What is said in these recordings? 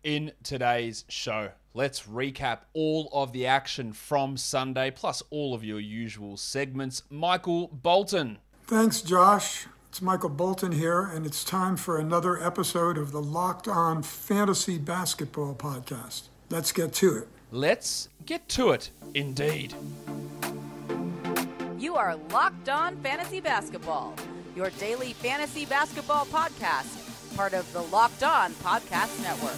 In today's show, let's recap all of the action from Sunday, plus all of your usual segments. Michael Bolton. Thanks, Josh. It's Michael Bolton here, and it's time for another episode of the Locked On Fantasy Basketball Podcast. Let's get to it. Let's get to it, indeed. You are Locked On Fantasy Basketball, your daily fantasy basketball podcast, part of the Locked On Podcast Network.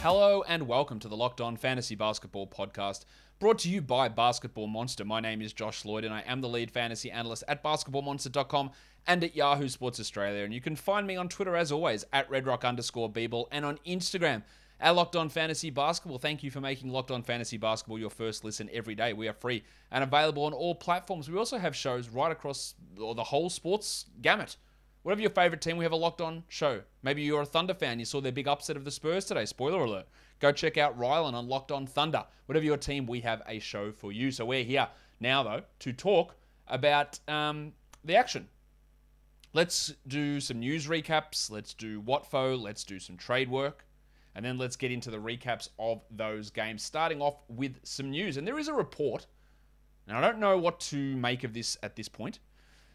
Hello and welcome to the Locked On Fantasy Basketball Podcast, brought to you by Basketball Monster. My name is Josh Lloyd and I am the lead fantasy analyst at basketballmonster.com and at Yahoo Sports Australia. And you can find me on Twitter as always at redrock_bball and on Instagram at Locked On Fantasy Basketball. Thank you for making Locked On Fantasy Basketball your first listen every day. We are free and available on all platforms. We also have shows right across the whole sports gamut. Whatever your favorite team, we have a Locked On show. Maybe you're a Thunder fan. You saw their big upset of the Spurs today. Spoiler alert. Go check out Rylan on Locked On Thunder. Whatever your team, we have a show for you. So we're here now, though, to talk about the action. Let's do some news recaps. Let's do Watfo. Let's do some trade work. And then let's get into the recaps of those games, starting off with some news. And there is a report. Now, I don't know what to make of this at this point.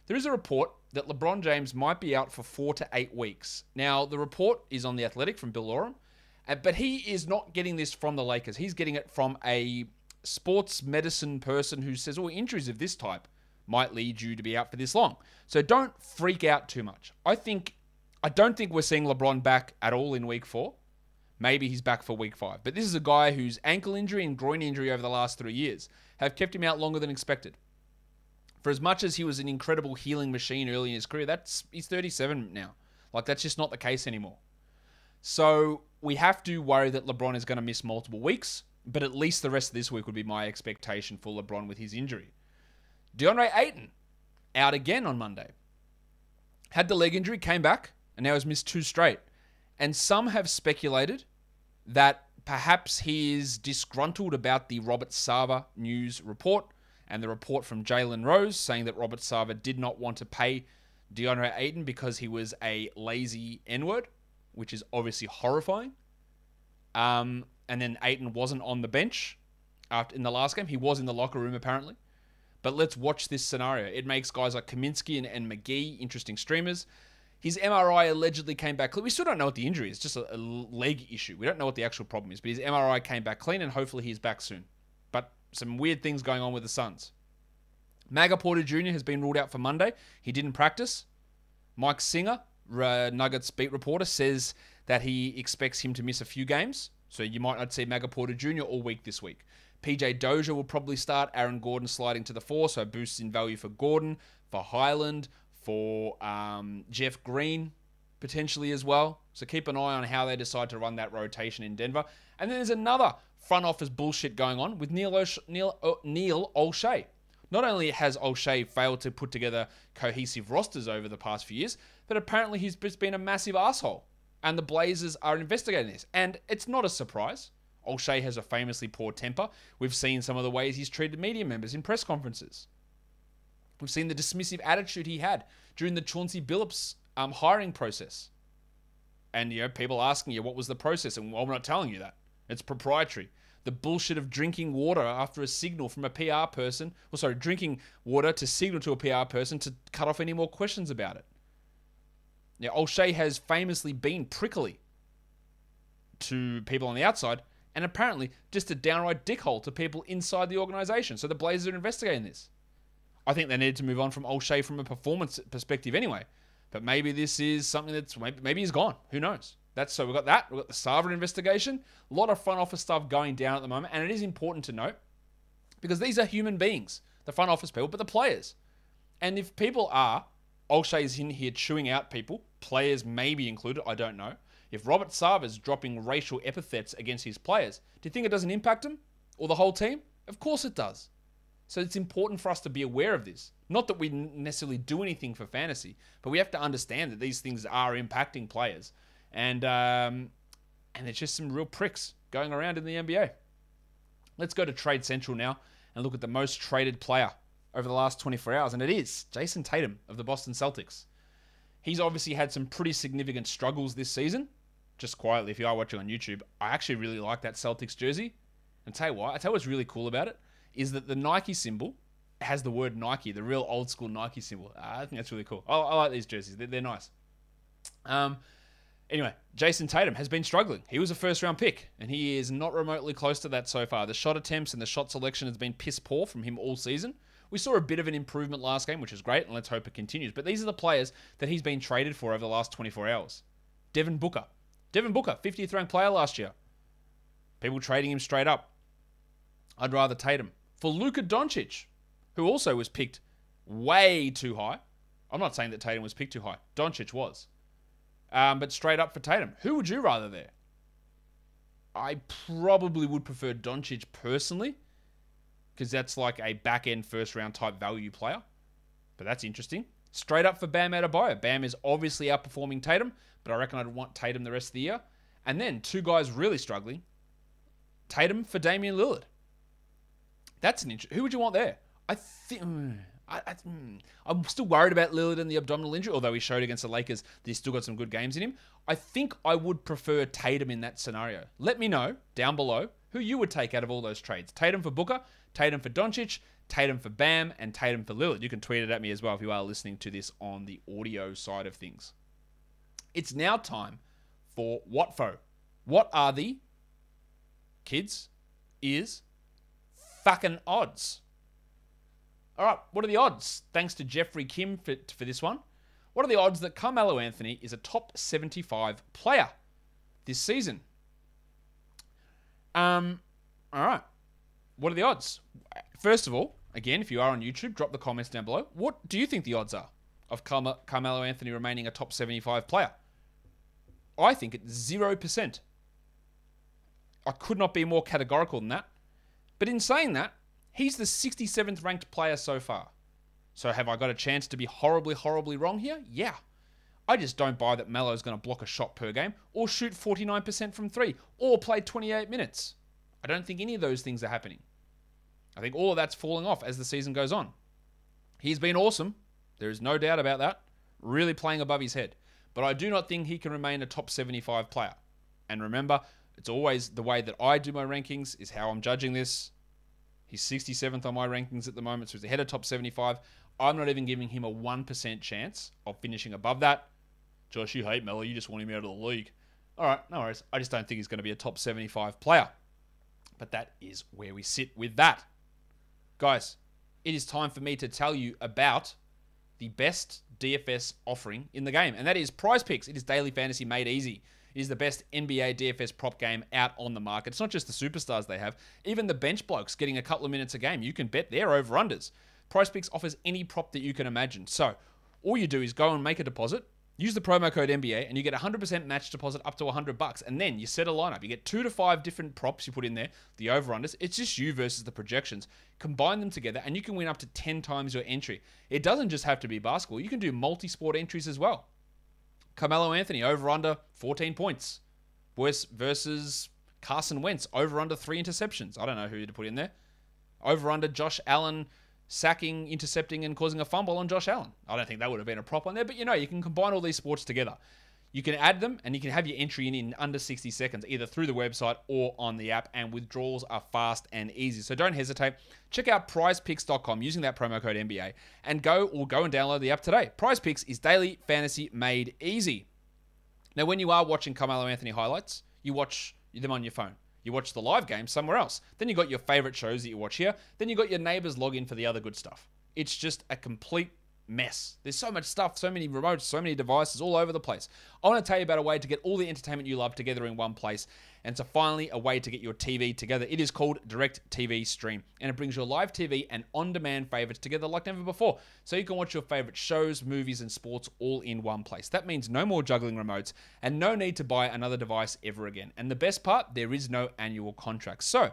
There is a report that LeBron James might be out for 4 to 8 weeks. Now, the report is on The Athletic from Bill Oram, but he is not getting this from the Lakers. He's getting it from a sports medicine person who says, injuries of this type might lead you to be out for this long. So don't freak out too much. I don't think we're seeing LeBron back at all in week 4. Maybe he's back for week 5. But this is a guy whose ankle injury and groin injury over the last 3 years have kept him out longer than expected. For as much as he was an incredible healing machine early in his career, he's 37 now. That's just not the case anymore. So we have to worry that LeBron is going to miss multiple weeks, but at least the rest of this week would be my expectation for LeBron with his injury. DeAndre Ayton, out again on Monday. Had the leg injury, came back, and now has missed 2 straight. And some have speculated that perhaps he is disgruntled about the Robert Sarver news report, and the report from Jalen Rose saying that Robert Sarver did not want to pay DeAndre Ayton because he was a lazy N-word, which is obviously horrifying. And then Ayton wasn't on the bench in the last game. He was in the locker room, apparently. But let's watch this scenario. It makes guys like Kaminsky and McGee interesting streamers. His MRI allegedly came back clean. We still don't know what the injury is, just a leg issue. We don't know what the actual problem is, but his MRI came back clean, and hopefully he's back soon. But some weird things going on with the Suns. Maga Porter Jr. has been ruled out for Monday. He didn't practice. Mike Singer, Nuggets beat reporter, says that he expects him to miss a few games. So you might not see Maga Porter Jr. all week this week. PJ Dozier will probably start. Aaron Gordon sliding to the 4, so boosts in value for Gordon, for Highland, for Jeff Green, potentially as well. So keep an eye on how they decide to run that rotation in Denver. And then there's another front office bullshit going on with Neil Olshey. Not only has Olshey failed to put together cohesive rosters over the past few years, but apparently he's just been a massive asshole. And the Blazers are investigating this. And it's not a surprise. Olshey has a famously poor temper. We've seen some of the ways he's treated media members in press conferences. We've seen the dismissive attitude he had during the Chauncey Billups hiring process. And, people asking you, what was the process? And, well, I'm not telling you that. It's proprietary. The bullshit of drinking water after a signal from a PR person, drinking water to signal to a PR person to cut off any more questions about it. Now, Olshey has famously been prickly to people on the outside, and apparently just a downright dickhole to people inside the organization. So the Blazers are investigating this. I think they need to move on from Olshey from a performance perspective anyway. But maybe this is something that's, maybe he's gone. Who knows? So we've got that. We've got the Sarver investigation. A lot of front office stuff going down at the moment. And it is important to note, because these are human beings, the front office people, but the players. And if people are, Olshey's in here chewing out people, players maybe included, I don't know. If Robert Sarver's dropping racial epithets against his players, do you think it doesn't impact him? Or the whole team? Of course it does. So it's important for us to be aware of this. Not that we necessarily do anything for fantasy, but we have to understand that these things are impacting players. And there's just some real pricks going around in the NBA. Let's go to Trade Central now and look at the most traded player over the last 24 hours, and it is Jason Tatum of the Boston Celtics. He's obviously had some pretty significant struggles this season. Just quietly, if you are watching on YouTube, I actually really like that Celtics jersey. And tell you what's really cool about it is that the Nike symbol has the word Nike, the real old school Nike symbol. I think that's really cool. I like these jerseys. They're nice. Anyway, Jason Tatum has been struggling. He was a first-round pick, and he is not remotely close to that so far. The shot attempts and the shot selection has been piss poor from him all season. We saw a bit of an improvement last game, which is great, and let's hope it continues. But these are the players that he's been traded for over the last 24 hours. Devin Booker, 50th ranked player last year. People trading him straight up. I'd rather Tatum. For Luka Doncic, who also was picked way too high. I'm not saying that Tatum was picked too high. Doncic was. But straight up for Tatum. Who would you rather there? I probably would prefer Doncic personally, because that's like a back-end first-round type value player. But that's interesting. Straight up for Bam Adebayo. Bam is obviously outperforming Tatum, but I reckon I'd want Tatum the rest of the year. And then two guys really struggling. Tatum for Damian Lillard. That's an interesting. Who would you want there? I think I'm still worried about Lillard and the abdominal injury, although he showed against the Lakers that he's still got some good games in him. I think I would prefer Tatum in that scenario. Let me know down below who you would take out of all those trades. Tatum for Booker, Tatum for Doncic, Tatum for Bam, and Tatum for Lillard. You can tweet it at me as well if you are listening to this on the audio side of things. It's now time for Whatfo. What are the kids' ears fucking odds? All right, what are the odds? Thanks to Jeffrey Kim for this one. What are the odds that Carmelo Anthony is a top 75 player this season? All right. What are the odds? First of all, again, if you are on YouTube, drop the comments down below. What do you think the odds are of Carmelo Anthony remaining a top 75 player? I think it's 0%. I could not be more categorical than that. But in saying that, he's the 67th ranked player so far. So have I got a chance to be horribly, horribly wrong here? Yeah. I just don't buy that Melo's going to block a shot per game or shoot 49% from three or play 28 minutes. I don't think any of those things are happening. I think all of that's falling off as the season goes on. He's been awesome. There is no doubt about that. Really playing above his head. But I do not think he can remain a top 75 player. And remember, it's always the way that I do my rankings is how I'm judging this. He's 67th on my rankings at the moment, so he's ahead of top 75. I'm not even giving him a 1% chance of finishing above that. Josh, you hate Melo. You just want him out of the league. All right, no worries. I just don't think he's going to be a top 75 player. But that is where we sit with that. Guys, it is time for me to tell you about the best DFS offering in the game, and that is PrizePicks. It is daily fantasy made easy. It is the best NBA DFS prop game out on the market. It's not just the superstars they have. Even the bench blokes getting a couple of minutes a game, you can bet their over-unders. PrizePicks offers any prop that you can imagine. So all you do is go and make a deposit, use the promo code NBA, and you get 100% match deposit up to $100. And then you set a lineup. You get 2 to 5 different props you put in there, the over-unders. It's just you versus the projections. Combine them together, and you can win up to 10 times your entry. It doesn't just have to be basketball. You can do multi-sport entries as well. Carmelo Anthony, over-under 14 points. Versus Carson Wentz, over-under 3 interceptions. I don't know who to put in there. Over-under Josh Allen sacking, intercepting, and causing a fumble on Josh Allen. I don't think that would have been a prop on there, but you can combine all these sports together. You can add them, and you can have your entry in under 60 seconds, either through the website or on the app, and withdrawals are fast and easy. So don't hesitate. Check out prizepicks.com using that promo code NBA, and go and download the app today. PrizePicks is daily fantasy made easy. Now, when you are watching Carmelo Anthony highlights, you watch them on your phone. You watch the live game somewhere else. Then you got your favorite shows that you watch here. Then you got your neighbors log in for the other good stuff. It's just a complete mess. There's so much stuff, so many remotes, so many devices all over the place. I want to tell you about a way to get all the entertainment you love together in one place, and so finally a way to get your TV together. It is called Direct TV Stream, and it brings your live TV and on-demand favorites together like never before, so you can watch your favorite shows, movies, and sports all in one place. That means no more juggling remotes and no need to buy another device ever again. And the best part, there is no annual contract. So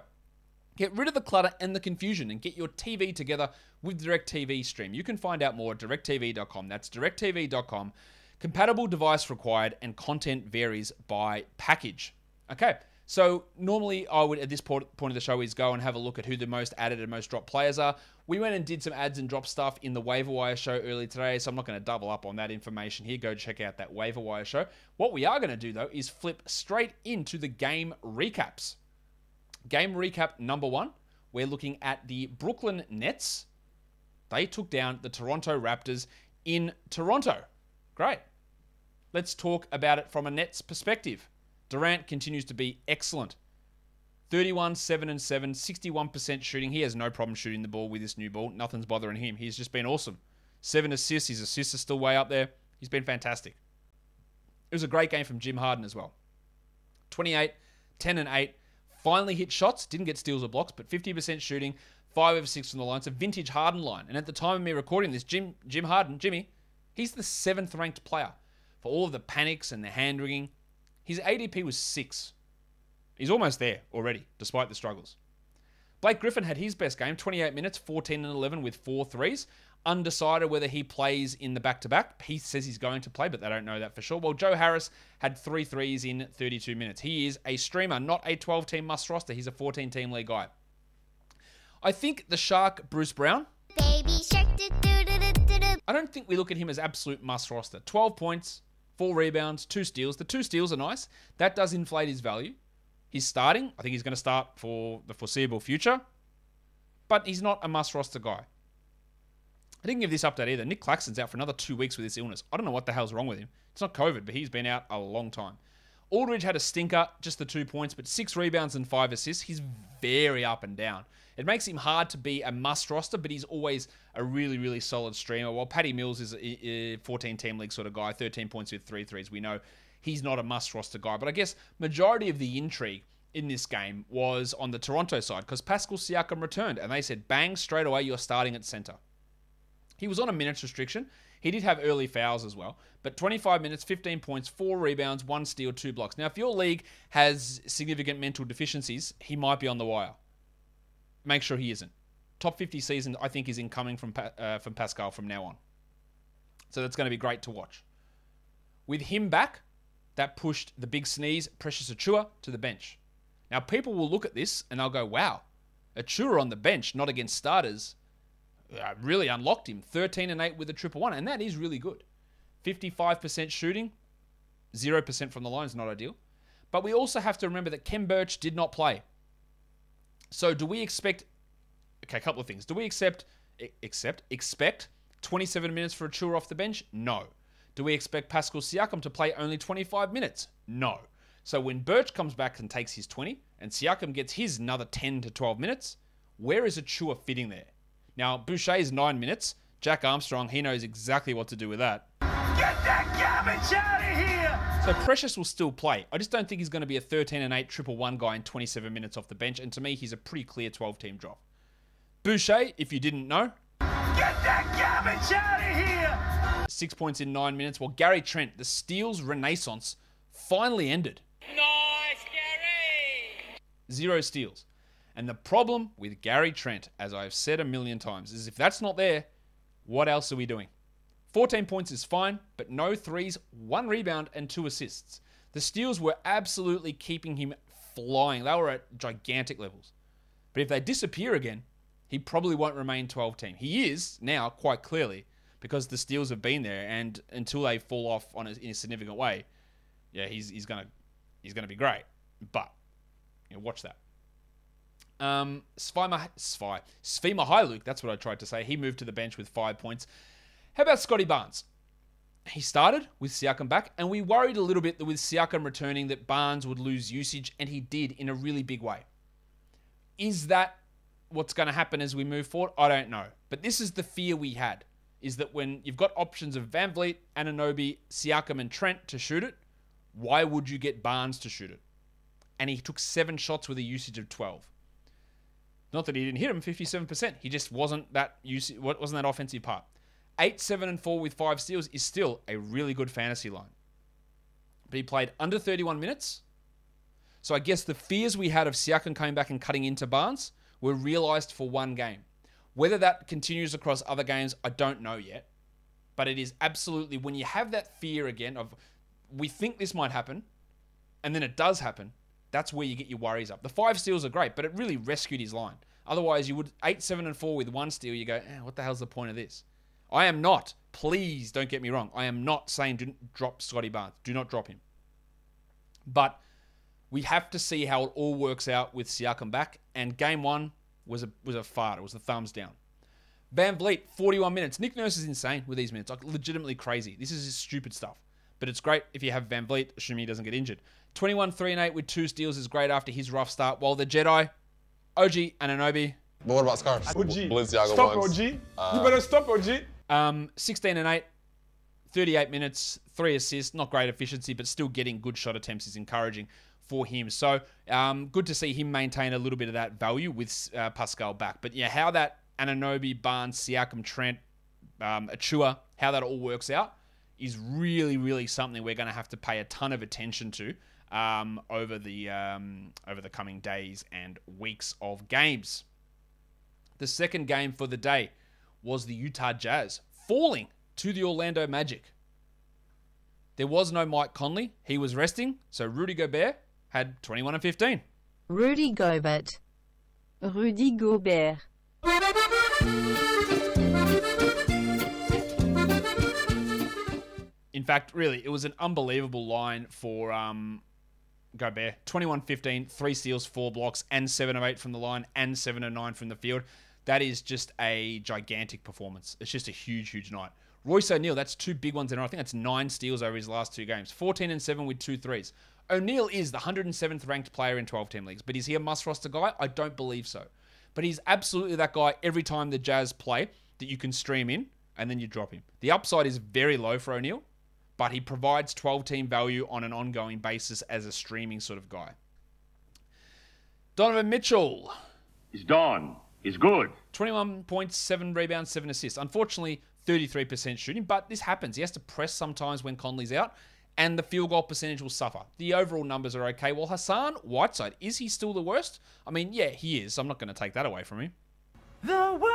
get rid of the clutter and the confusion and get your TV together with DirecTV Stream. You can find out more at directtv.com. That's directtv.com. Compatible device required, and content varies by package. Okay, so normally I would, at this point of the show, is go and have a look at who the most added and most dropped players are. We went and did some ads and drop stuff in the waiver wire show earlier today, so I'm not going to double up on that information here. Go check out that waiver wire show. What we are going to do, though, is flip straight into the game recaps. Game recap number 1, we're looking at the Brooklyn Nets. They took down the Toronto Raptors in Toronto. Great. Let's talk about it from a Nets perspective. Durant continues to be excellent. 31, 7 and 7, 61% shooting. He has no problem shooting the ball with this new ball. Nothing's bothering him. He's just been awesome. 7 assists. His assists are still way up there. He's been fantastic. It was a great game from Jim Harden as well. 28, 10 and 8. Finally hit shots. Didn't get steals or blocks, but 50% shooting. 5 of 6 from the line. It's a vintage Harden line. And at the time of me recording this, Jim Harden, Jimmy, he's the 7th ranked player. For all of the panics and the hand-wringing, his ADP was 6. He's almost there already, despite the struggles. Blake Griffin had his best game, 28 minutes, 14 and 11 with 4 threes. Undecided whether he plays in the back-to-back. He says he's going to play, but they don't know that for sure. Well, Joe Harris had 3 threes in 32 minutes. He is a streamer, not a 12-team must-roster. He's a 14-team league guy. I think the Shark, Bruce Brown, Baby shark, I don't think we look at him as absolute must-roster. 12 points, 4 rebounds, 2 steals. The 2 steals are nice. That does inflate his value. He's starting. I think he's going to start for the foreseeable future. But he's not a must-roster guy. I didn't give this update either. Nick Claxton's out for another 2 weeks with this illness. I don't know what the hell's wrong with him. It's not COVID, but he's been out a long time. Aldridge had a stinker, just the 2 points, but 6 rebounds and 5 assists. He's very up and down. It makes him hard to be a must-roster, but he's always a really, really solid streamer. While Patty Mills is a 14-team league sort of guy, 13 points with 3 threes. We know he's not a must-roster guy. But I guess majority of the intrigue in this game was on the Toronto side because Pascal Siakam returned, and they said, bang, straight away, you're starting at center. He was on a minutes restriction. He did have early fouls as well, but 25 minutes, 15 points, 4 rebounds, 1 steal, 2 blocks. Now, if your league has significant mental deficiencies, he might be on the wire. Make sure he isn't. Top 50 season, I think, is incoming from Pascal from now on. So that's going to be great to watch. With him back, that pushed the big sneeze, Precious Achiuwa, to the bench. Now, people will look at this and they'll go, wow, Achiuwa on the bench, not against starters, really unlocked him. 13 and 8 with a 1-1, and that is really good. 55% shooting, 0% from the line is not ideal. But we also have to remember that Kem Birch did not play. So do we expect... Okay, a couple of things. Do we expect 27 minutes for Achiuwa off the bench? No. Do we expect Pascal Siakam to play only 25 minutes? No. So when Birch comes back and takes his 20, and Siakam gets his another 10 to 12 minutes, where is Achiuwa fitting there? Now, Boucher's 9 minutes. Jack Armstrong, he knows exactly what to do with that. Get that garbage out of here! So Precious will still play. I just don't think he's going to be a 13 and 8 1-1 guy in 27 minutes off the bench. And to me, he's a pretty clear 12-team drop. Boucher, if you didn't know, Get that garbage out of here! 6 points in 9 minutes. While Gary Trent, the steals renaissance, finally ended. Nice, Gary! 0 steals. And the problem with Gary Trent, as I've said a million times, is if that's not there, what else are we doing? 14 points is fine, but no threes, 1 rebound, and 2 assists. The steals were absolutely keeping him flying. They were at gigantic levels. But if they disappear again, he probably won't remain 12-team. He is now, quite clearly, because the steals have been there, and until they fall off in a significant way, yeah, he's gonna be great. But watch that. Svima Hyluk, that's what I tried to say. He moved to the bench with 5 points. How about Scottie Barnes? He started with Siakam back, and we worried a little bit that with Siakam returning that Barnes would lose usage, and he did in a really big way. Is that what's going to happen as we move forward? I don't know. But this is the fear we had, is that when you've got options of Van Vliet, Anunoby, Siakam, and Trent to shoot it, why would you get Barnes to shoot it? And he took 7 shots with a usage of 12. Not that he didn't hit him, 57%. He just wasn't that offensive part. 8, 7, and 4 with 5 steals is still a really good fantasy line. But he played under 31 minutes. So I guess the fears we had of Siakam coming back and cutting into Barnes were realized for 1 game. Whether that continues across other games, I don't know yet. But it is absolutely, when you have that fear again of, we think this might happen, and then it does happen, that's where you get your worries up. The 5 steals are great, but it really rescued his line. Otherwise, you would 8, 7, and 4 with 1 steal. You go, what the hell's the point of this? I am not. Please don't get me wrong. I am not saying do drop Scottie Barnes. Do not drop him. But we have to see how it all works out with Siakam back. And game 1 was a fart. It was a thumbs down. Van Vliet, 41 minutes. Nick Nurse is insane with these minutes. Like, legitimately crazy. This is just stupid stuff. But it's great if you have Van Vliet, assuming he doesn't get injured. 21, 3, and 8 with 2 steals is great after his rough start. While the Jedi, OG Anunoby. But what about scarves? OG. Balenciaga Stop, ones. OG. You better stop, OG. 16 and 8, 38 minutes, 3 assists. Not great efficiency, but still getting good shot attempts is encouraging for him. So good to see him maintain a little bit of that value with Pascal back. But yeah, how that Anunoby, Barnes, Siakam, Trent, Achua, how that all works out is really, really something we're going to have to pay a ton of attention to over the coming days and weeks of games. The second game for the day was the Utah Jazz falling to the Orlando Magic. There was no Mike Conley. He was resting, so Rudy Gobert had 21 and 15. Rudy Gobert. Rudy Gobert. In fact, really, it was an unbelievable line for Gobert. 21-15, 3 steals, 4 blocks, and 7 of 8 from the line, and 7 of 9 from the field. That is just a gigantic performance. It's just a huge, huge night. Royce O'Neal, that's 2 big ones in a row. I think that's 9 steals over his last 2 games. 14 and 7 with 2 threes. O'Neal is the 107th ranked player in 12-team leagues, but is he a must-roster guy? I don't believe so. But he's absolutely that guy every time the Jazz play that you can stream in, and then you drop him. The upside is very low for O'Neal, but he provides 12-team value on an ongoing basis as a streaming sort of guy. Donovan Mitchell. He's done. He's good. 21 points, 7 rebounds, 7 assists. Unfortunately, 33% shooting, but this happens. He has to press sometimes when Conley's out, and the field goal percentage will suffer. The overall numbers are okay. Well, Hassan Whiteside, is he still the worst? I mean, yeah, he is. I'm not going to take that away from him. The world.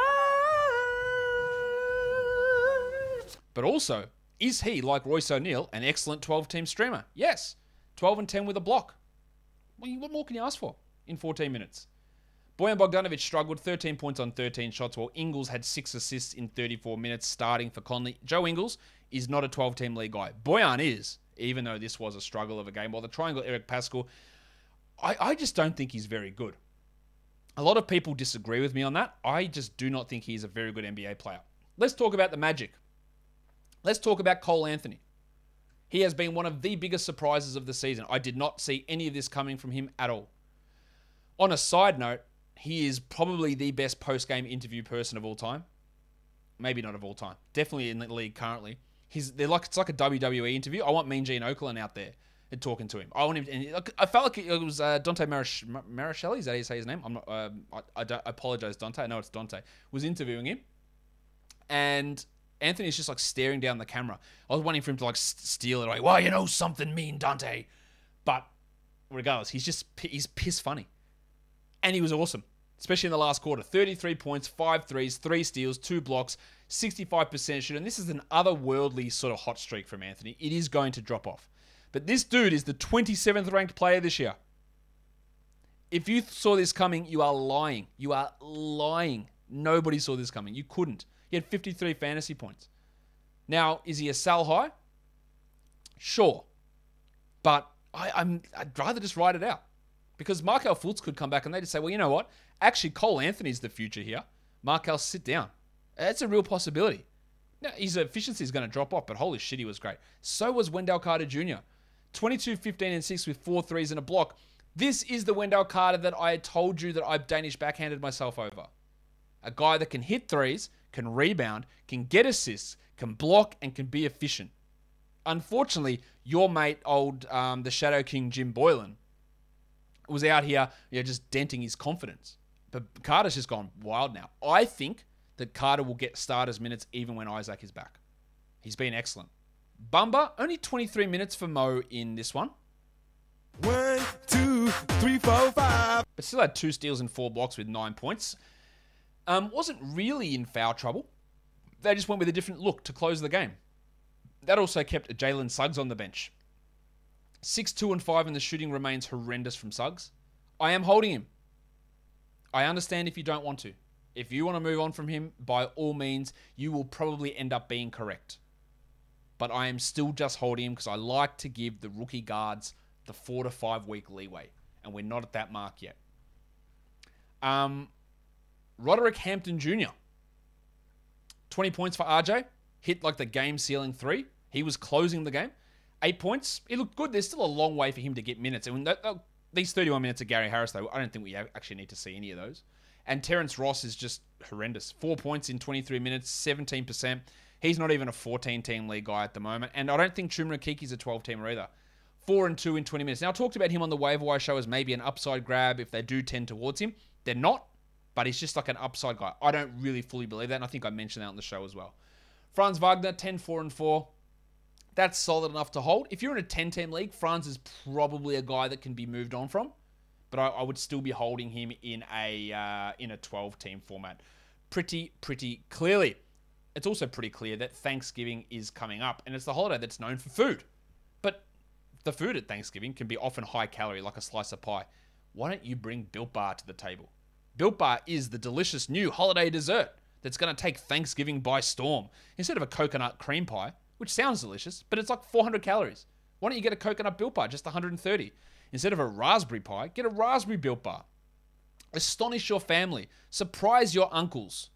But also, is he, like Royce O'Neal, an excellent 12-team streamer? Yes. 12 and 10 with a block. Well, what more can you ask for in 14 minutes? Bojan Bogdanovic struggled, 13 points on 13 shots, while Ingles had 6 assists in 34 minutes starting for Conley. Joe Ingles is not a 12-team league guy. Bojan is, even though this was a struggle of a game. While the triangle Eric Pascal, I just don't think he's very good. A lot of people disagree with me on that. I just do not think he's a very good NBA player. Let's talk about the Magic. Let's talk about Cole Anthony. He has been one of the biggest surprises of the season. I did not see any of this coming from him at all. On a side note, he is probably the best post-game interview person of all time. Maybe not of all time. Definitely in the league currently. It's like a WWE interview. I want Mean Gene Okerlund out there and talking to him. I want him. And I felt like it was Dante Marichelli. Is that how you say his name? I'm not. I apologize, Dante. I know it's Dante. Was interviewing him, and Anthony's just like staring down the camera. I was wanting for him to like steal it away. Well, you know something, mean Dante. But regardless, he's piss funny, and he was awesome. Especially in the last quarter. 33 points, 5 threes, 3 steals, 2 blocks, 65% shoot. And this is an otherworldly sort of hot streak from Anthony. It is going to drop off. But this dude is the 27th ranked player this year. If you saw this coming, you are lying. You are lying. Nobody saw this coming. You couldn't. He had 53 fantasy points. Now, is he a sell high? Sure. But I'd rather just ride it out. Because Markelle Fultz could come back and they just say, well, you know what? Actually, Cole Anthony's the future here. Markelle, sit down. That's a real possibility. Now, his efficiency is going to drop off, but holy shit, he was great. So was Wendell Carter Jr. 22, 15, and 6 with 4 threes and a block. This is the Wendell Carter that I had told you that I've Danish backhanded myself over. A guy that can hit threes, can rebound, can get assists, can block, and can be efficient. Unfortunately, your mate, the Shadow King Jim Boylan, was out here just denting his confidence. But Carter's just gone wild now. I think that Carter will get starters minutes even when Isaac is back. He's been excellent. Bumba, only 23 minutes for Mo in this one. 1, 2, 3, 4, 5. But still had 2 steals and 4 blocks with 9 points. Wasn't really in foul trouble. They just went with a different look to close the game. That also kept Jalen Suggs on the bench. 6, 2, and 5 in the shooting remains horrendous from Suggs. I am holding him. I understand if you don't want to. If you want to move on from him, by all means, you will probably end up being correct. But I am still just holding him because I like to give the rookie guards the 4 to 5 week leeway. And we're not at that mark yet. Roderick Hampton Jr. 20 points for RJ. Hit like the game-sealing 3. He was closing the game. 8 points. He looked good. There's still a long way for him to get minutes. And these 31 minutes of Gary Harris, though, I don't think we actually need to see any of those. And Terrence Ross is just horrendous. 4 points in 23 minutes, 17%. He's not even a 14-team league guy at the moment. And I don't think Chuma Rakiki's a 12-teamer either. 4 and 2 in 20 minutes. Now, I talked about him on the waiver wire show as maybe an upside grab if they do tend towards him. They're not, but he's just like an upside guy. I don't really fully believe that, and I think I mentioned that on the show as well. Franz Wagner, 10, 4 and 4. That's solid enough to hold. If you're in a 10-team league, Franz is probably a guy that can be moved on from, but I would still be holding him in a 12-team format. Pretty clearly. It's also pretty clear that Thanksgiving is coming up, and it's the holiday that's known for food. But the food at Thanksgiving can be often high calorie, like a slice of pie. Why don't you bring Built Bar to the table? Built Bar is the delicious new holiday dessert that's going to take Thanksgiving by storm. Instead of a coconut cream pie, which sounds delicious, but it's like 400 calories. Why don't you get a coconut Built Bar, just 130? Instead of a raspberry pie, get a raspberry Built Bar. Astonish your family. Surprise your uncles.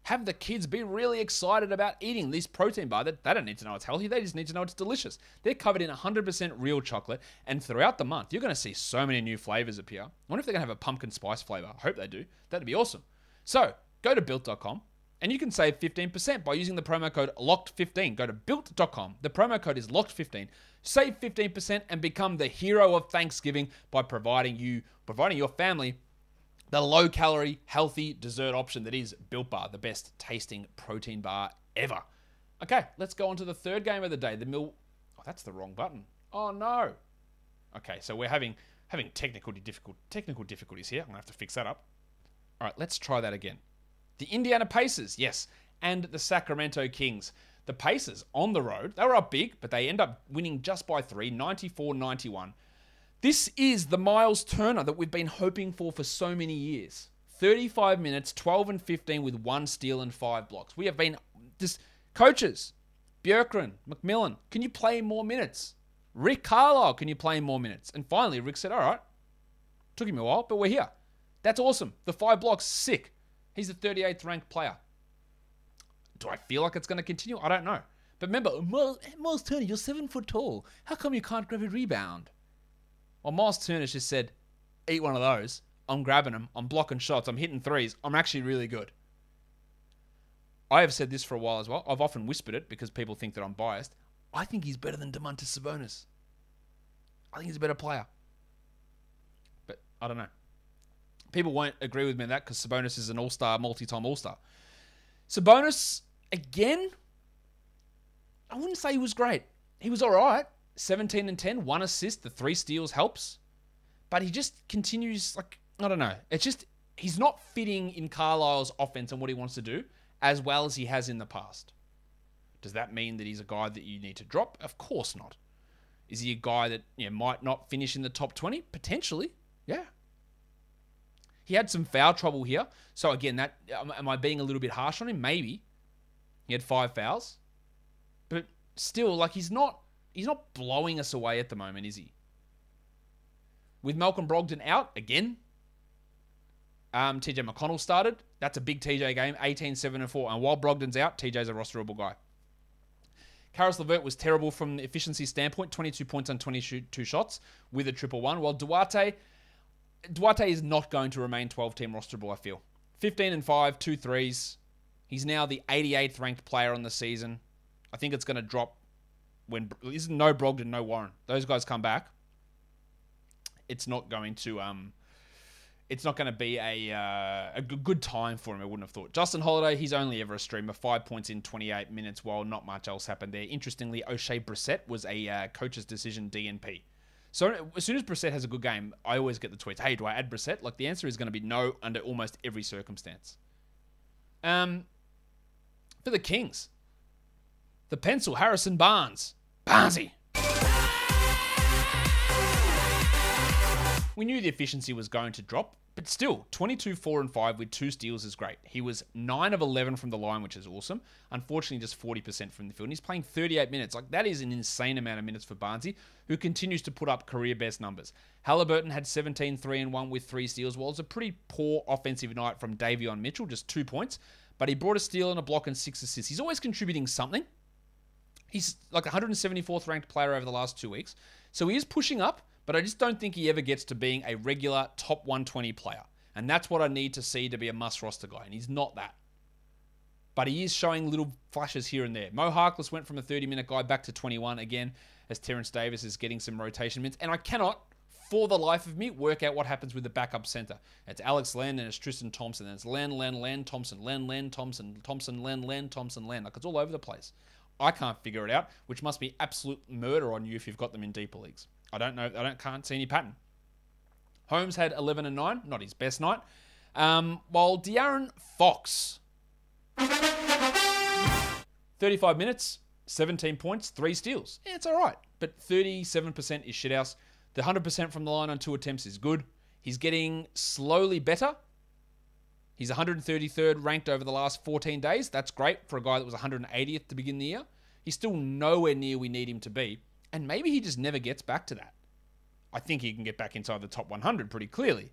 Have the kids be really excited about eating this protein bar. They don't need to know it's healthy. They just need to know it's delicious. They're covered in 100% real chocolate. And throughout the month, you're going to see so many new flavors appear. I wonder if they're going to have a pumpkin spice flavor. I hope they do. That'd be awesome. So go to Built.com and you can save 15% by using the promo code LOCKED15. Go to Built.com. The promo code is LOCKED15. Save 15% and become the hero of Thanksgiving by providing your family the low-calorie, healthy dessert option that is Built Bar, the best tasting protein bar ever. Okay, let's go on to the third game of the day. Oh, that's the wrong button. Oh, no. Okay, so we're having technical difficulties here. I'm going to have to fix that up. All right, let's try that again. The Indiana Pacers, yes, and the Sacramento Kings. The Pacers, on the road, they were up big, but they end up winning just by 3, 94-91. This is the Miles Turner that we've been hoping for so many years. 35 minutes, 12 and 15 with 1 steal and 5 blocks. We have been just coaches. Bjorkgren, McMillan, can you play more minutes? Rick Carlisle, can you play more minutes? And finally, Rick said, all right. Took him a while, but we're here. That's awesome. The 5 blocks, sick. He's the 38th ranked player. Do I feel like it's going to continue? I don't know. But remember, Miles Turner, you're 7 foot tall. How come you can't grab a rebound? Well, Miles Turner's just said, eat one of those. I'm grabbing them. I'm blocking shots. I'm hitting threes. I'm actually really good. I have said this for a while as well. I've often whispered it because people think that I'm biased. I think he's better than Domantas Sabonis. I think he's a better player. But I don't know. People won't agree with me on that because Sabonis is an all-star, multi-time all-star. Sabonis, again, I wouldn't say he was great. He was all right. 17 and 10, 1 assist, the 3 steals helps. But he just continues, I don't know. It's just, he's not fitting in Carlisle's offense and what he wants to do as well as he has in the past. Does that mean that he's a guy that you need to drop? Of course not. Is he a guy that might not finish in the top 20? Potentially, yeah. He had some foul trouble here. So again, am I being a little bit harsh on him? Maybe. He had 5 fouls. But still, he's not blowing us away at the moment, is he? With Malcolm Brogdon out, again, TJ McConnell started. That's a big TJ game, 18, 7, and 4. And while Brogdon's out, TJ's a rosterable guy. Karis LeVert was terrible from the efficiency standpoint, 22 points on 22 shots with a 1-1. While Duarte is not going to remain 12-team rosterable, I feel. 15 and 5, 2 threes. He's now the 88th ranked player on the season. I think it's going to drop when there's no Brogdon, no Warren. Those guys come back. It's not going to be a good time for him, I wouldn't have thought. Justin Holiday, he's only ever a streamer. 5 points in 28 minutes while not much else happened there. Interestingly, O'Shea Brissett was a coach's decision DNP. So as soon as Brissett has a good game, I always get the tweets, hey, do I add Brissett? The answer is going to be no under almost every circumstance. For the Kings, the pencil, Harrison Barnes. Barnesy. We knew the efficiency was going to drop. But still, 22, 4, and 5 with 2 steals is great. He was 9 of 11 from the line, which is awesome. Unfortunately, just 40% from the field. And he's playing 38 minutes. Like, that is an insane amount of minutes for Barnesy, who continues to put up career best numbers. Halliburton had 17, 3, and 1 with 3 steals. Well, it's a pretty poor offensive night from Davion Mitchell, just 2 points. But he brought a steal and a block and 6 assists. He's always contributing something. He's like 174th ranked player over the last 2 weeks. So he is pushing up, but I just don't think he ever gets to being a regular top 120 player. And that's what I need to see to be a must roster guy. And he's not that. But he is showing little flashes here and there. Mo Harkless went from a 30-minute guy back to 21 again, as Terrence Davis is getting some rotation minutes. And I cannot, for the life of me, work out what happens with the backup center. It's Alex Len and it's Tristan Thompson. And it's Len, Thompson, Len, Thompson, Len, Thompson, Len. Like, it's all over the place. I can't figure it out, which must be absolute murder on you if you've got them in deeper leagues. I don't know. Can't see any pattern. Holmes had 11 and 9, not his best night. While De'Aaron Fox, 35 minutes, 17 points, 3 steals. Yeah, it's all right. But 37% is shithouse. The 100% from the line on 2 attempts is good. He's getting slowly better. He's 133rd ranked over the last 14 days. That's great for a guy that was 180th to begin the year. He's still nowhere near we need him to be. And maybe he just never gets back to that. I think he can get back inside the top 100 pretty clearly.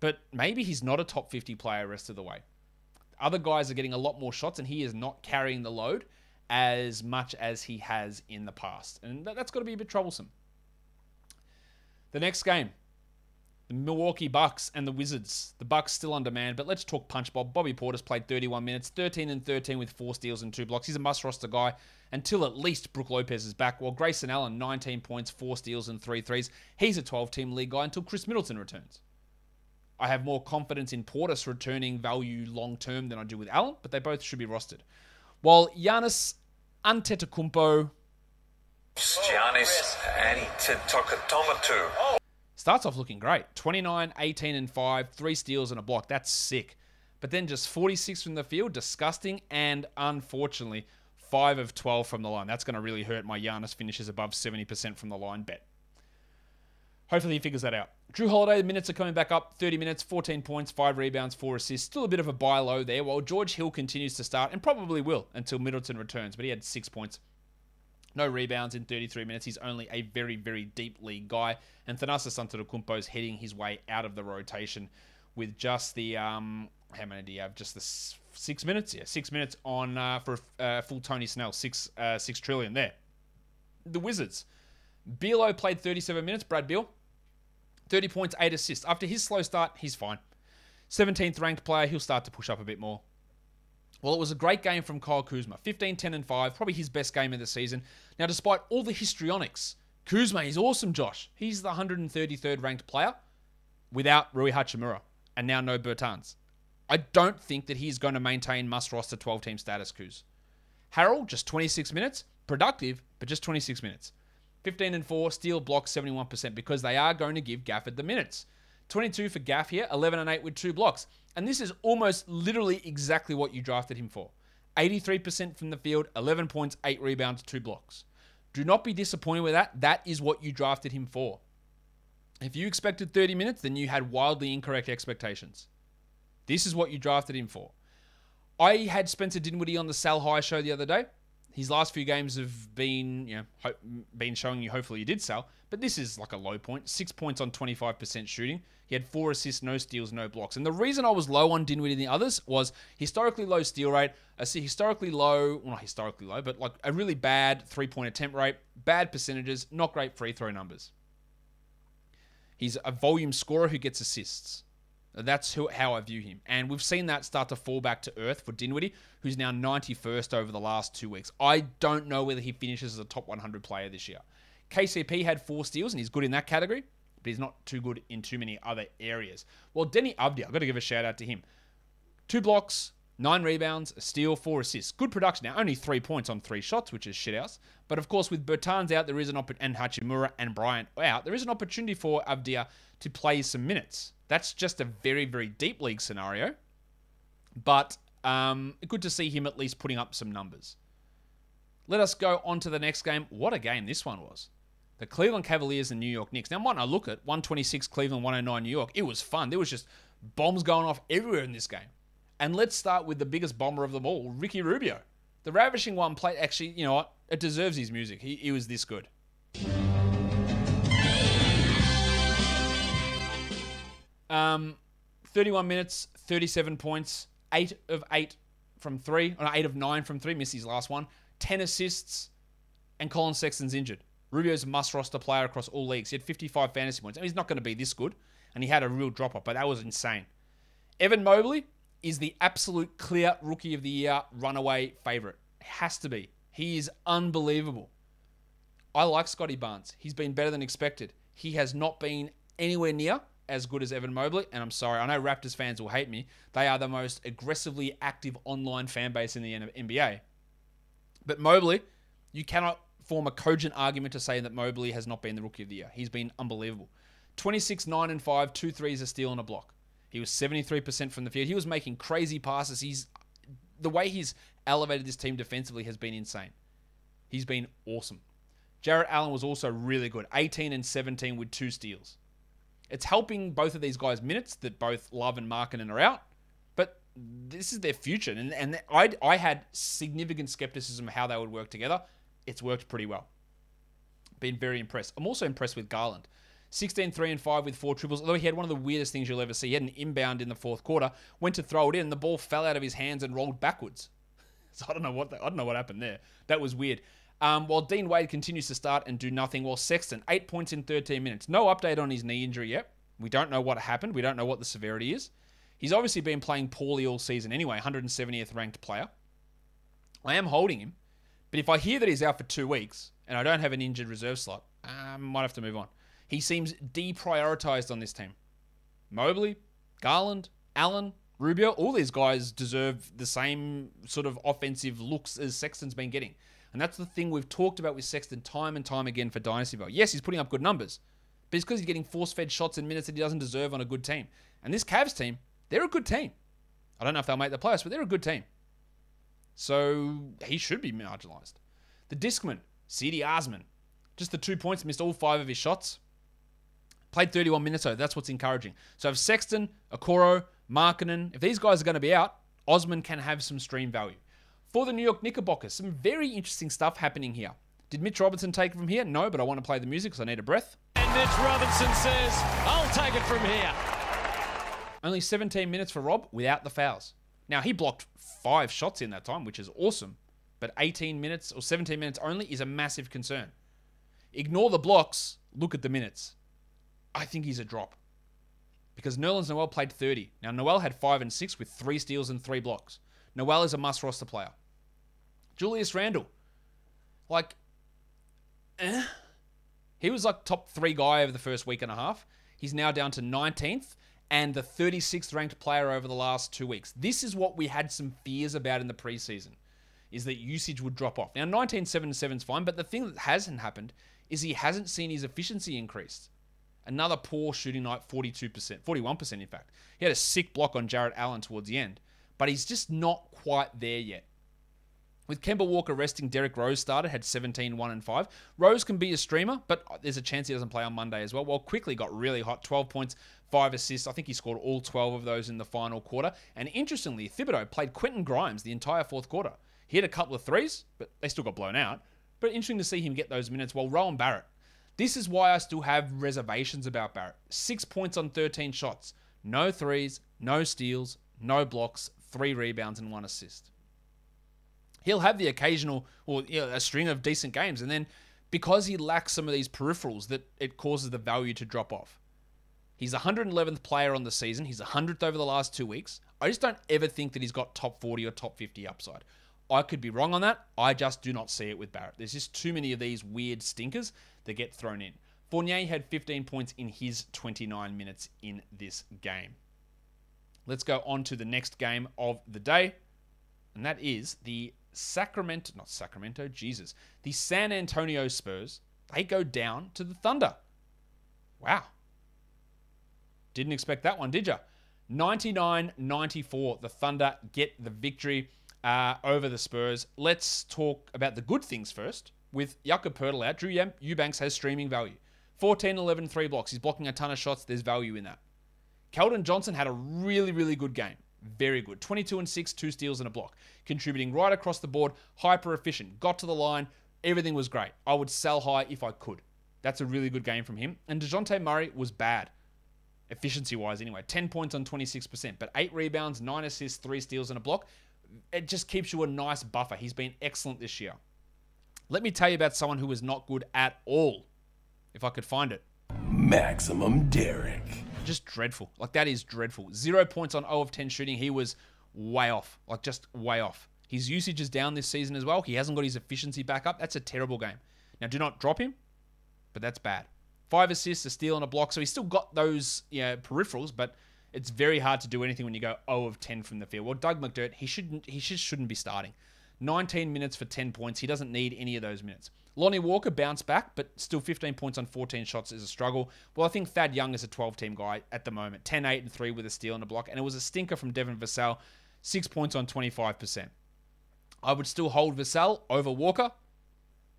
But maybe he's not a top 50 player rest of the way. Other guys are getting a lot more shots and he is not carrying the load as much as he has in the past. And that's got to be a bit troublesome. The next game, the Milwaukee Bucks and the Wizards. The Bucks still on demand, but let's talk punch bob. Bobby Portis played 31 minutes, 13 and 13 with 4 steals and 2 blocks. He's a must roster guy until at least Brook Lopez is back. While Grayson Allen, 19 points, 4 steals and 3 threes. He's a 12-team league guy until Chris Middleton returns. I have more confidence in Portis returning value long-term than I do with Allen, but they both should be rostered. While Giannis Antetokounmpo starts off looking great. 29, 18, and 5, 3 steals and a block. That's sick. But then just 46 from the field, disgusting, and unfortunately, 5 of 12 from the line. That's going to really hurt my Giannis finishes above 70% from the line bet. Hopefully he figures that out. Drew Holiday, the minutes are coming back up. 30 minutes, 14 points, 5 rebounds, 4 assists. Still a bit of a buy low there, while George Hill continues to start, and probably will until Middleton returns, but he had 6 points. No rebounds in 33 minutes. He's only a very, very deep league guy. And Thanasis Antetokounmpo is heading his way out of the rotation with just the, how many do you have? Just the 6 minutes? Yeah, 6 minutes on for full Tony Snell. 6 trillion there. The Wizards. Bealo played 37 minutes. Brad Beal. 30 points, 8 assists. After his slow start, he's fine. 17th ranked player. He'll start to push up a bit more. Well, it was a great game from Kyle Kuzma. 15, 10, and 5. Probably his best game of the season. Now, despite all the histrionics, Kuzma is awesome, Josh. He's the 133rd ranked player without Rui Hachimura. And now no Bertans. I don't think that he's going to maintain must-roster 12-team status, Kuz. Harrell, just 26 minutes. Productive, but just 26 minutes. 15 and 4, steal, block, 71%, because they are going to give Gafford the minutes. 22 for Gaff here, 11 and 8 with 2 blocks. And this is almost literally exactly what you drafted him for. 83% from the field, 11 points, 8 rebounds, 2 blocks. Do not be disappointed with that. That is what you drafted him for. If you expected 30 minutes, then you had wildly incorrect expectations. This is what you drafted him for. I had Spencer Dinwiddie on the Sal High show the other day. His last few games have been, been showing you hopefully you did sell, but this is like a low point. 6 points on 25% shooting. He had 4 assists, no steals, no blocks. And the reason I was low on Dinwiddie than the others was historically low steal rate, historically low, well not historically low, but like a really bad 3-point attempt rate, bad percentages, not great free throw numbers. He's a volume scorer who gets assists. That's how I view him. And we've seen that start to fall back to earth for Dinwiddie, who's now 91st over the last 2 weeks. I don't know whether he finishes as a top 100 player this year. KCP had 4 steals, and he's good in that category, but he's not too good in too many other areas. Well, Denny Avdia, I've got to give a shout out to him. 2 blocks, 9 rebounds, a steal, 4 assists. Good production. Now, only 3 points on 3 shots, which is shithouse. But of course, with Bertans out, there is and Hachimura and Bryant out, there is an opportunity for Avdia to play some minutes. That's just a very, very deep league scenario. But good to see him at least putting up some numbers. Let us go on to the next game. What a game this one was. The Cleveland Cavaliers and New York Knicks. Now, might not look at 126 Cleveland, 109 New York. It was fun. There was just Bombs going off everywhere in this game. And let's start with the biggest bomber of them all, Ricky Rubio. The ravishing one played, actually, you know what? It deserves his music. He was this good. 31 minutes, 37 points, 8 of 8 from 3, or 8 of 9 from 3, missed his last one, 10 assists, and Colin Sexton's injured. Rubio's a must-roster player across all leagues. He had 55 fantasy points. I mean, he's not going to be this good, and he had a real drop-off, but that was insane. Evan Mobley is the absolute clear Rookie of the Year runaway favorite. It has to be. He is unbelievable. I like Scottie Barnes. He's been better than expected. He has not been anywhere near as good as Evan Mobley, and I'm sorry, I know Raptors fans will hate me. They are the most aggressively active online fan base in the NBA. But Mobley, you cannot form a cogent argument to say that Mobley has not been the Rookie of the Year. He's been unbelievable. 26, 9, and 5, 2 threes, a steal, and a block. He was 73% from the field. He was making crazy passes. The way he's elevated this team defensively has been insane. He's been awesome. Jarrett Allen was also really good. 18 and 17 with 2 steals. It's helping both of these guys' minutes that both Love and Markkanen are out, but this is their future. And I had significant skepticism of how they would work together. It's worked pretty well. Been very impressed. I'm also impressed with Garland. 16, 3, and 5 with 4 triples, although he had one of the weirdest things you'll ever see. He had an inbound in the fourth quarter, went to throw it in, and the ball fell out of his hands and rolled backwards. So I don't know what happened there. That was weird. While Dean Wade continues to start and do nothing, while Sexton, 8 points in 13 minutes. No update on his knee injury yet. We don't know what happened. We don't know what the severity is. He's obviously been playing poorly all season anyway, 170th ranked player. I am holding him, but if I hear that he's out for 2 weeks and I don't have an injured reserve slot, I might have to move on. He seems deprioritized on this team. Mobley, Garland, Allen, Rubio, all these guys deserve the same sort of offensive looks as Sexton's been getting. And that's the thing we've talked about with Sexton time and time again for Dynasty Value. Yes, he's putting up good numbers, but it's because he's getting force-fed shots in minutes that he doesn't deserve on a good team. And this Cavs team, they're a good team. I don't know if they'll make the playoffs, but they're a good team. So he should be marginalized. The Discman, C.D. Osman, just the 2 points, missed all 5 of his shots. Played 31 minutes, so that's what's encouraging. So if Sexton, Okoro, Markkanen, if these guys are going to be out, Osman can have some stream value. For the New York Knickerbockers, some very interesting stuff happening here. Did Mitch Robinson take it from here? No, but I want to play the music because I need a breath. And Mitch Robinson says, I'll take it from here. Only 17 minutes for Rob without the fouls. Now, he blocked 5 shots in that time, which is awesome. But 18 minutes or 17 minutes only is a massive concern. Ignore the blocks, look at the minutes. I think he's a drop. Because Nerlens Noel played 30. Now, Noel had 5 and 6 with 3 steals and 3 blocks. Noel is a must-roster player. Julius Randle. He was like top 3 guy over the first week and a half. He's now down to 19th and the 36th ranked player over the last 2 weeks. This is what we had some fears about in the preseason, is that usage would drop off. Now, 19-7-7 is fine, but the thing that hasn't happened is he hasn't seen his efficiency increased. Another poor shooting night, 42%, 41% in fact. He had a sick block on Jarrett Allen towards the end, but he's just not quite there yet. With Kemba Walker resting, Derrick Rose started, had 17, 1, and 5. Rose can be a streamer, but there's a chance he doesn't play on Monday as well. While Quickly got really hot, 12 points, 5 assists. I think he scored all 12 of those in the final quarter. And interestingly, Thibodeau played Quentin Grimes the entire fourth quarter. He hit a couple of threes, but they still got blown out. But interesting to see him get those minutes. While Rowan Barrett, this is why I still have reservations about Barrett. 6 points on 13 shots. No threes, no steals, no blocks, 3 rebounds, and 1 assist. He'll have the occasional or a string of decent games, and then because he lacks some of these peripherals, that it causes the value to drop off. He's the 111th player on the season. He's the 100th over the last 2 weeks. I just don't ever think that he's got top 40 or top 50 upside. I could be wrong on that. I just do not see it with Barrett. There's just too many of these weird stinkers that get thrown in. Fournier had 15 points in his 29 minutes in this game. Let's go on to the next game of the day, and that is the the San Antonio Spurs. They go down to the Thunder. Wow. Didn't expect that one, did you? 99-94. The Thunder get the victory over the Spurs. Let's talk about the good things first. With Jakob Poeltl out, Drew Eubanks has streaming value. 14, 11, 3 blocks. He's blocking a ton of shots. There's value in that. Keldon Johnson had a really, really good game. Very good. 22 and 6, 2 steals and a block. Contributing right across the board, hyper efficient. Got to the line. Everything was great. I would sell high if I could. That's a really good game from him. And DeJounte Murray was bad. Efficiency-wise anyway. 10 points on 26%. But 8 rebounds, 9 assists, 3 steals and a block. It just keeps you a nice buffer. He's been excellent this year. Let me tell you about someone who was not good at all. If I could find it. Maximum Derek. Just dreadful. Like, that is dreadful. 0 points on 0 of 10 shooting. He was way off. Like, just way off. His usage is down this season as well. He hasn't got his efficiency back up. That's a terrible game. Now, do not drop him, but that's bad. 5 assists, a steal, and a block. So he's still got those peripherals, but it's very hard to do anything when you go 0 of 10 from the field. Well, Doug McDermott, he just shouldn't be starting. 19 minutes for 10 points. He doesn't need any of those minutes. Lonnie Walker bounced back, but still 15 points on 14 shots is a struggle. Well, I think Thad Young is a 12-team guy at the moment. 10, 8, and 3 with a steal and a block. And it was a stinker from Devin Vassell. 6 points on 25%. I would still hold Vassell over Walker.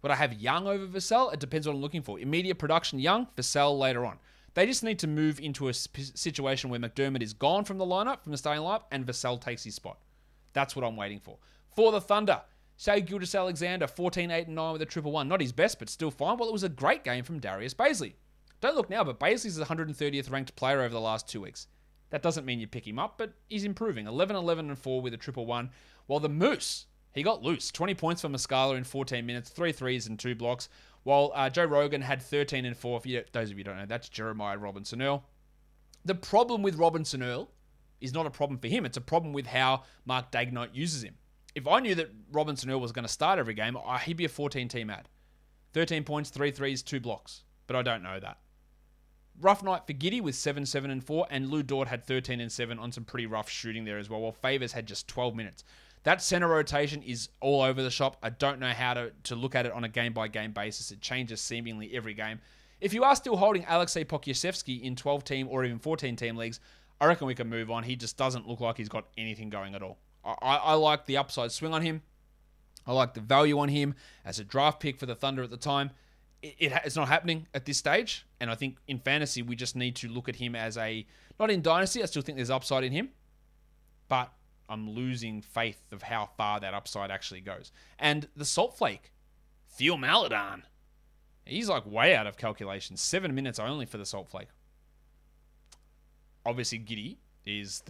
Would I have Young over Vassell? It depends what I'm looking for. Immediate production, Young. Vassell later on. They just need to move into a situation where McDermott is gone from the lineup, from the starting lineup, and Vassell takes his spot. That's what I'm waiting for. For the Thunder, Shai Gilgeous-Alexander, 14, 8, and 9 with a 1-1. Not his best, but still fine. Well, it was a great game from Darius Bazley. Don't look now, but Bazley's the 130th ranked player over the last 2 weeks. That doesn't mean you pick him up, but he's improving. 11, 11, and 4 with a 1-1. While the Moose, he got loose. 20 points for Muscala in 14 minutes, 3 threes and 2 blocks. While Joe Rogan had 13 and 4. Those of you who don't know, that's Jeremiah Robinson-Earl. The problem with Robinson-Earl is not a problem for him. It's a problem with how Mark Daigneault uses him. If I knew that Robinson-Earl was going to start every game, he'd be a 14-team ad. 13 points, 3 threes, 2 blocks. But I don't know that. Rough night for Giddey with 7, 7, and 4. And Lou Dort had 13 and 7 on some pretty rough shooting there as well. While Favors had just 12 minutes. That center rotation is all over the shop. I don't know how to look at it on a game-by-game basis. It changes seemingly every game. If you are still holding Alexei Pokusevski in 12-team or even 14-team leagues, I reckon we can move on. He just doesn't look like he's got anything going at all. I like the upside swing on him. I like the value on him as a draft pick for the Thunder at the time. It's not happening at this stage. And I think in fantasy, we just need to look at him as not in Dynasty, I still think there's upside in him. But I'm losing faith of how far that upside actually goes. And the Salt Flake, Theo Maledon, he's like way out of calculation. 7 minutes only for the Salt Flake. Obviously, Giddey is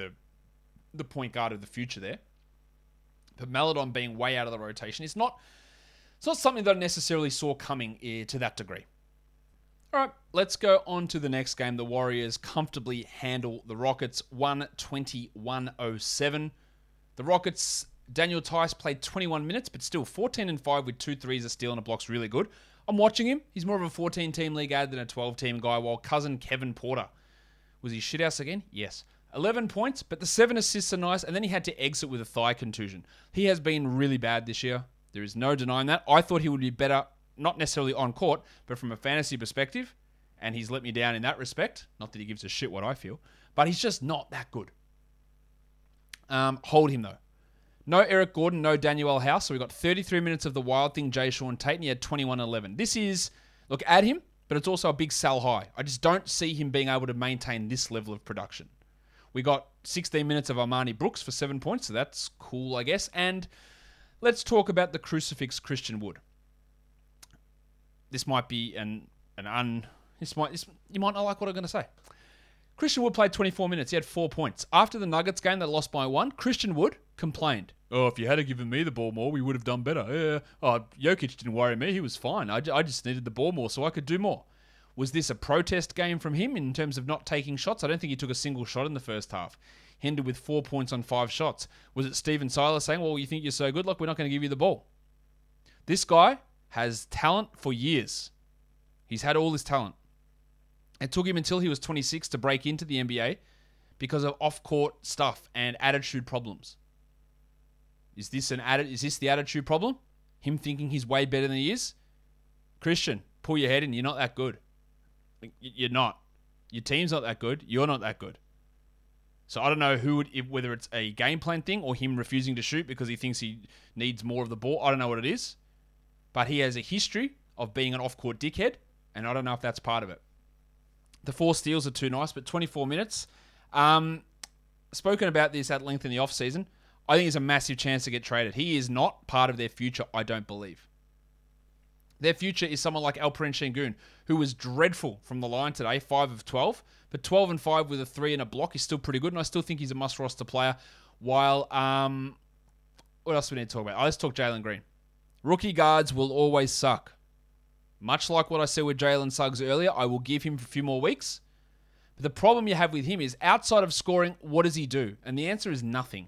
the point guard of the future there. But Maledon being way out of the rotation, it's not something that I necessarily saw coming to that degree. All right, let's go on to the next game. The Warriors comfortably handle the Rockets 121-107. The Rockets, Daniel Tice played 21 minutes, but still 14 and 5 with 2 threes, a steal, and a block's really good. I'm watching him. He's more of a 14-team league ad than a 12-team guy, while cousin Kevin Porter, was he shithouse again? Yes. 11 points, but the 7 assists are nice, and then he had to exit with a thigh contusion. He has been really bad this year. There is no denying that. I thought he would be better, not necessarily on court, but from a fantasy perspective, and he's let me down in that respect. Not that he gives a shit what I feel, but he's just not that good. Hold him, though. No Eric Gordon, no Daniel House, so we got 33 minutes of the Wild Thing, Jay Sean Tate, and he had 21-11. This is, look, add him, but it's also a big sell high. I just don't see him being able to maintain this level of production. We got 16 minutes of Armani Brooks for 7 points, so that's cool, I guess. And let's talk about the crucifix Christian Wood. This might be you might not like what I'm going to say. Christian Wood played 24 minutes. He had 4 points. After the Nuggets game, they lost by 1. Christian Wood complained. Oh, if you had given me the ball more, we would have done better. Jokic didn't worry me. He was fine. I just needed the ball more so I could do more. Was this a protest game from him in terms of not taking shots? I don't think he took a single shot in the first half. He ended with 4 points on 5 shots. Was it Steven Silas saying, well, you think you're so good? Look, we're not going to give you the ball. This guy has talent for years. He's had all this talent. It took him until he was 26 to break into the NBA because of off-court stuff and attitude problems. Is this the attitude problem? Him thinking he's way better than he is? Christian, pull your head in. You're not that good. You're not. Your team's not that good. You're not that good. So I don't know whether it's a game plan thing or him refusing to shoot because he thinks he needs more of the ball. I don't know what it is. But he has a history of being an off-court dickhead, and I don't know if that's part of it. The 4 steals are too nice, but 24 minutes. Spoken about this at length in the offseason. I think there's a massive chance to get traded. He is not part of their future, I don't believe. Their future is someone like Alperen Şengün, who was dreadful from the line today, 5 of 12. But 12 and 5 with a 3 and a block is still pretty good, and I still think he's a must-roster player. While, what else do we need to talk about? Let's talk Jalen Green. Rookie guards will always suck. Much like what I said with Jalen Suggs earlier, I will give him a few more weeks. But the problem you have with him is, outside of scoring, what does he do? And the answer is nothing.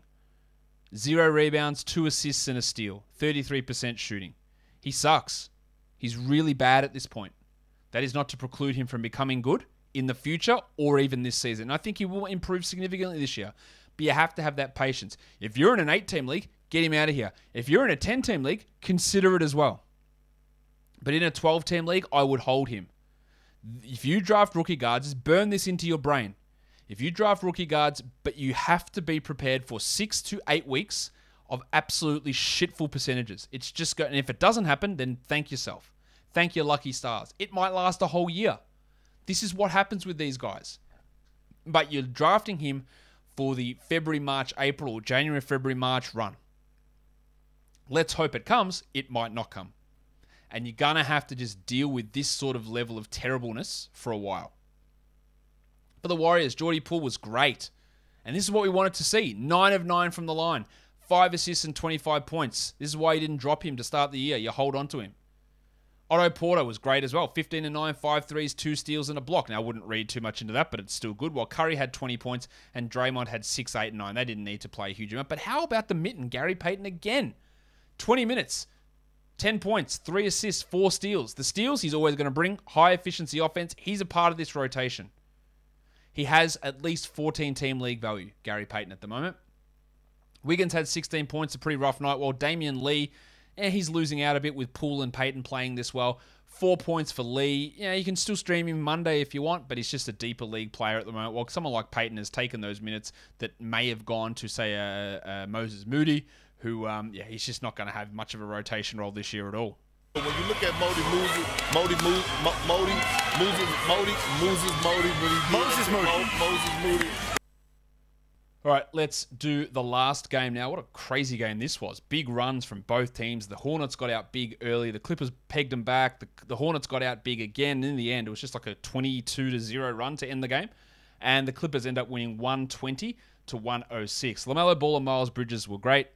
0 rebounds, 2 assists, and a steal. 33% shooting. He sucks. He's really bad at this point. That is not to preclude him from becoming good in the future or even this season. And I think he will improve significantly this year. But you have to have that patience. If you're in an 8-team league, get him out of here. If you're in a 10-team league, consider it as well. But in a 12-team league, I would hold him. If you draft rookie guards, just burn this into your brain. If you draft rookie guards, but you have to be prepared for 6 to 8 weeks of absolutely shitful percentages. It's just and if it doesn't happen, then thank yourself. Thank your lucky stars. It might last a whole year. This is what happens with these guys. But you're drafting him for the February, March, April, or January, February, March run. Let's hope it comes. It might not come. And you're going to have to just deal with this sort of level of terribleness for a while. For the Warriors, Jordy Poole was great. And this is what we wanted to see. 9 of 9 from the line. 5 assists and 25 points. This is why you didn't drop him to start the year. You hold on to him. Otto Porter was great as well. 15 and 9, 5 threes, 2 steals and a block. Now, I wouldn't read too much into that, but it's still good. While Curry had 20 points and Draymond had 6, 8, and 9. They didn't need to play a huge amount. But how about the mitten, Gary Payton again? 20 minutes. 10 points, 3 assists, 4 steals. The steals he's always going to bring. High efficiency offense. He's a part of this rotation. He has at least 14-team league value, Gary Payton, at the moment. Wiggins had 16 points, a pretty rough night, while Damian Lee, he's losing out a bit with Poole and Payton playing this well. 4 points for Lee. You can still stream him Monday if you want, but he's just a deeper league player at the moment. While someone like Payton has taken those minutes that may have gone to, say, Moses Moody, who, he's just not going to have much of a rotation role this year at all. When you look at Moses Moody. All right, let's do the last game now. What a crazy game this was. Big runs from both teams. The Hornets got out big early. The Clippers pegged them back. The Hornets got out big again. And in the end, it was just like a 22-0 run to end the game. And the Clippers end up winning 120-106. LaMelo Ball and Miles Bridges were great.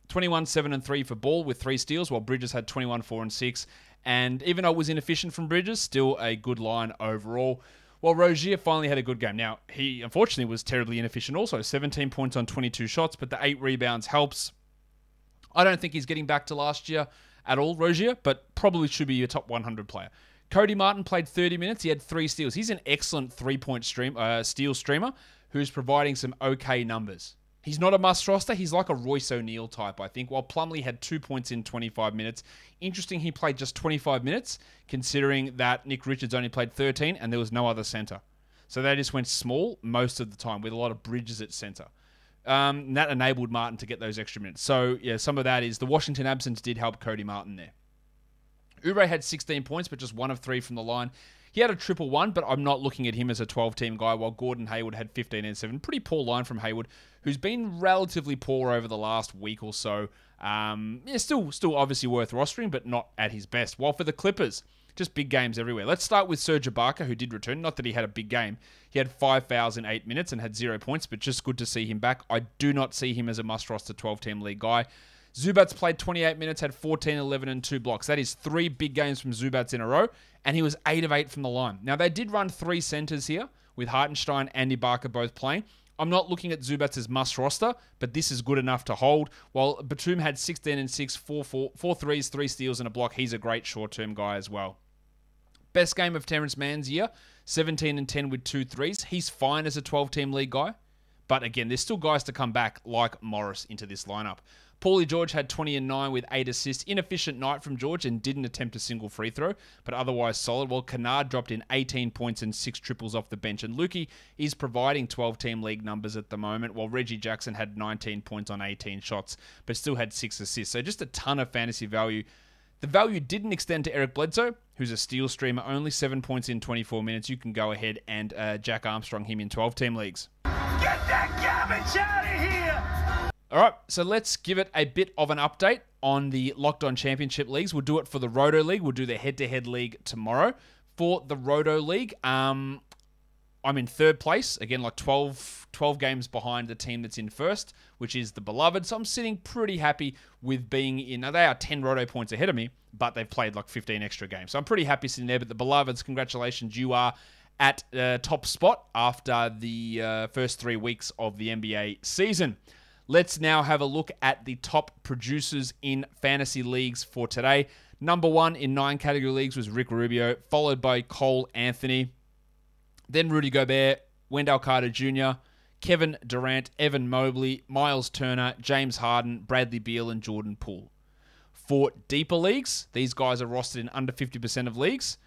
21, 7, and 3 for Ball with 3 steals, while Bridges had 21, 4, and 6. And even though it was inefficient from Bridges, still a good line overall. While Rozier finally had a good game. Now, he unfortunately was terribly inefficient also. 17 points on 22 shots, but the 8 rebounds helps. I don't think he's getting back to last year at all, Rozier, but probably should be a top 100 player. Cody Martin played 30 minutes. He had 3 steals. He's an excellent 3-point steal streamer who's providing some okay numbers. He's not a must roster. He's like a Royce O'Neal type, I think, while Plumlee had 2 points in 25 minutes. Interesting, he played just 25 minutes, considering that Nick Richards only played 13 and there was no other center. So they just went small most of the time with a lot of Bridges at center. That enabled Martin to get those extra minutes. So, yeah, some of that is the Washington absence did help Cody Martin there. Oubre had 16 points, but just 1 of 3 from the line. He had a 1-1, but I'm not looking at him as a 12-team guy, while Gordon Hayward had 15 and 7. Pretty poor line from Hayward, who's been relatively poor over the last week or so. Still obviously worth rostering, but not at his best. While for the Clippers, just big games everywhere. Let's start with Serge Ibaka, who did return. Not that he had a big game. He had 5 fouls in 8 minutes and had 0 points, but just good to see him back. I do not see him as a must-roster 12-team league guy. Zubats played 28 minutes, had 14, 11, and 2 blocks. That is 3 big games from Zubats in a row, and he was 8 of 8 from the line. Now, they did run 3 centers here, with Hartenstein and Ibaka both playing. I'm not looking at Zubats as must roster, but this is good enough to hold. While Batum had 16 and 6, 4 threes, 3 steals, and a block. He's a great short-term guy as well. Best game of Terrence Mann's year, 17 and 10 with 2 threes. He's fine as a 12-team league guy. But again, there's still guys to come back like Morris into this lineup. Paulie George had 20 and 9 with 8 assists. Inefficient night from George and didn't attempt a single free throw, but otherwise solid. While Kennard dropped in 18 points and 6 triples off the bench. And Lukey is providing 12-team league numbers at the moment, while Reggie Jackson had 19 points on 18 shots, but still had 6 assists. So just a ton of fantasy value. The value didn't extend to Eric Bledsoe, who's a steal streamer, only 7 points in 24 minutes. You can go ahead and Jack Armstrong him in 12-team leagues. Get that garbage out of here! All right, so let's give it a bit of an update on the Locked On Championship Leagues. We'll do it for the Roto League. We'll do the head-to-head league tomorrow. For the Roto League, I'm in third place. Again, like 12 games behind the team that's in first, which is the Beloved. So I'm sitting pretty happy with being in. Now, they are 10 Roto points ahead of me, but they've played like 15 extra games. So I'm pretty happy sitting there. But the Beloveds, congratulations, you are at top spot after the first 3 weeks of the NBA season. Let's now have a look at the top producers in fantasy leagues for today. Number 1 in 9 category leagues was Rick Rubio, followed by Cole Anthony, then Rudy Gobert, Wendell Carter Jr., Kevin Durant, Evan Mobley, Miles Turner, James Harden, Bradley Beal, and Jordan Poole. For deeper leagues, these guys are rostered in under 50% of leagues.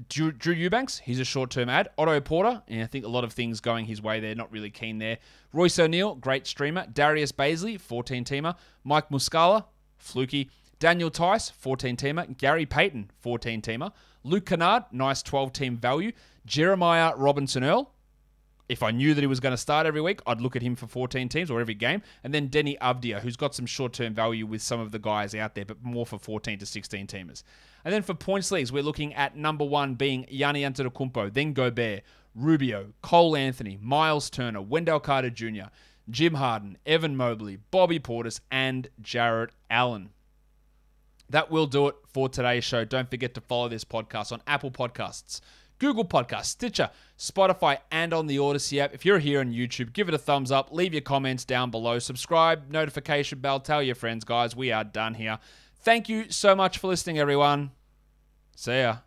Drew Eubanks, he's a short-term ad. Otto Porter, and I think a lot of things going his way there, not really keen there. Royce O'Neal, great streamer. Darius Baisley, 14-teamer. Mike Muscala, fluky. Daniel Tice, 14-teamer. Gary Payton, 14-teamer. Luke Kennard, nice 12-team value. Jeremiah Robinson-Earl, if I knew that he was going to start every week, I'd look at him for 14 teams or every game. And then Denny Avdia, who's got some short-term value with some of the guys out there, but more for 14 to 16 teamers. And then for points leagues, we're looking at number 1 being Gianni Antetokounmpo, then Gobert, Rubio, Cole Anthony, Miles Turner, Wendell Carter Jr., Jim Harden, Evan Mobley, Bobby Portis, and Jarrett Allen. That will do it for today's show. Don't forget to follow this podcast on Apple Podcasts, Google Podcasts, Stitcher, Spotify, and on the Odyssey app. If you're here on YouTube, give it a thumbs up. Leave your comments down below. Subscribe, notification bell. Tell your friends, guys. We are done here. Thank you so much for listening, everyone. See ya.